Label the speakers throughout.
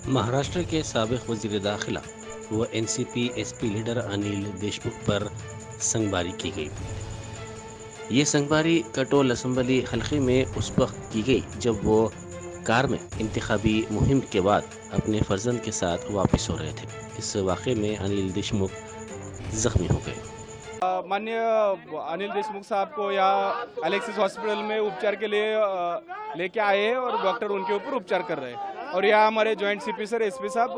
Speaker 1: महाराष्ट्र के साबिक वजीर दाखिला व NCP SP leader Anil Deshmukh पर संगबारी की गई। ये संगबारी कटोल असम्बली हल्के में उस वक्त की गई जब वो कार में इंतखाबी मुहिम के बाद अपने फर्जंद के साथ वापस हो रहे थे। इस वाक़े में अनिल देशमुख जख्मी हो गए।
Speaker 2: माननीय अनिल देशमुख साहब को यहाँ एलेक्सिस हॉस्पिटल में उपचार के लिए लेके आए हैं और डॉक्टर उनके ऊपर उपचार कर रहे हैं और यहाँ हमारे जॉइंट सीपी सर एसपी साहब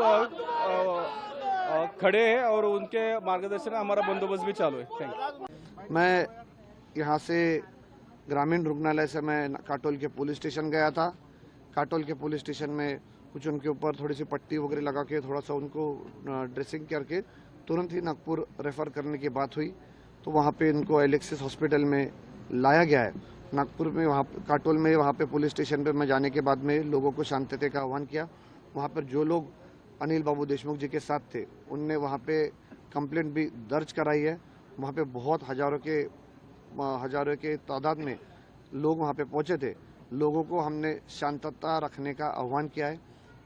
Speaker 2: खड़े हैं और उनके मार्गदर्शन में हमारा बंदोबस्त भी चालू है। Thank you.
Speaker 3: मैं यहाँ से ग्रामीण रुग्णालय से मैं काटोल के पुलिस स्टेशन गया था। काटोल के पुलिस स्टेशन में कुछ उनके ऊपर थोड़ी सी पट्टी वगैरह लगा के थोड़ा सा उनको ड्रेसिंग करके तुरंत ही नागपुर रेफर करने की बात हुई, तो वहाँ पे इनको एलेक्सिस हॉस्पिटल में लाया गया है। नागपुर में वहाँ काटोल में वहाँ पे पुलिस स्टेशन पे मैं जाने के बाद में लोगों को शांतता का आह्वान किया। वहाँ पर जो लोग अनिल बाबू देशमुख जी के साथ थे उनने वहाँ पे कंप्लेंट भी दर्ज कराई है। वहाँ पे बहुत हजारों के तादाद में लोग वहाँ पे पहुँचे थे। लोगों को हमने शांतता रखने का आह्वान किया है।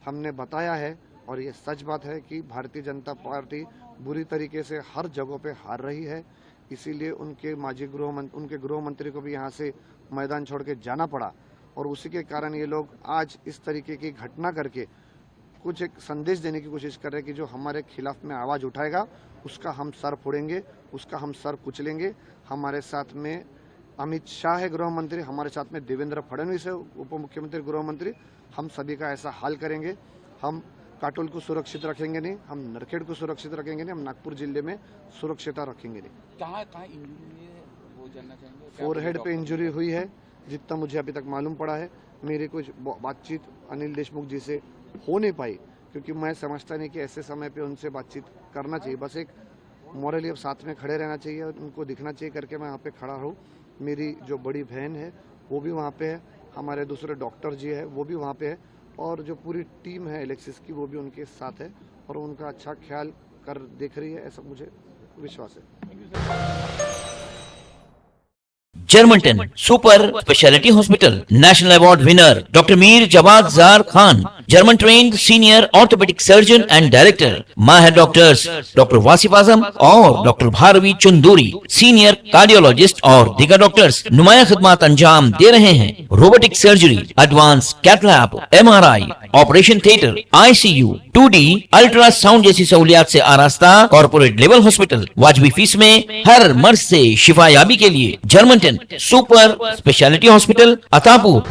Speaker 3: हमने बताया है और ये सच बात है कि भारतीय जनता पार्टी बुरी तरीके से हर जगहों पे हार रही है, इसीलिए उनके गृह मंत्री को भी यहाँ से मैदान छोड़ के जाना पड़ा और उसी के कारण ये लोग आज इस तरीके की घटना करके कुछ एक संदेश देने की कोशिश कर रहे हैं कि जो हमारे खिलाफ में आवाज़ उठाएगा उसका हम सर फोड़ेंगे, उसका हम सर कुचलेंगे। हमारे साथ में अमित शाह है गृह मंत्री, हमारे साथ में देवेंद्र फडणवीस है उप मुख्यमंत्री गृह मंत्री। हम सभी का ऐसा हाल करेंगे। हम काटोल को सुरक्षित रखेंगे नहीं, हम नरखेड़ को सुरक्षित रखेंगे नहीं, हम नागपुर जिले में सुरक्षिता रखेंगे नहीं।
Speaker 4: कहाँ इंजरी है वो जानना चाहेंगे।
Speaker 3: फोरहेड पे इंजरी हुई है जितना मुझे अभी तक मालूम पड़ा है। मेरी कुछ बातचीत अनिल देशमुख जी से हो नहीं पाई क्योंकि मैं समझता नहीं कि ऐसे समय पे उनसे बातचीत करना चाहिए। बस एक मॉरली अब साथ में खड़े रहना चाहिए और उनको दिखना चाहिए करके मैं यहाँ पे खड़ा हूँ। मेरी जो बड़ी बहन है वो भी वहाँ पे है, हमारे दूसरे डॉक्टर जी है वो भी वहाँ पे है और जो पूरी टीम है एलेक्सिस की वो भी उनके साथ है और उनका अच्छा ख्याल कर देख रही है, ऐसा मुझे विश्वास है।
Speaker 5: जर्मनटन super speciality hospital national award winner doctor Mir Jawad Zar Khan, German trained senior orthopaedic surgeon and director, माहिर डॉक्टर्स डॉक्टर वासिफ आजम और doctor Bharvi Chanduri, senior cardiologist और दीगर डॉक्टर्स नुमाया खिदमत अंजाम दे रहे हैं। Robotic surgery, advance cath lab, MRI, operation theatre, ICU, 2D ultrasound जैसी सहूलियात से आरास्ता कॉर्पोरेट लेवल हॉस्पिटल। वाजबी फीस में हर मर्ज से शिफायाबी के लिए Germanton super speciality hospital, Attapur.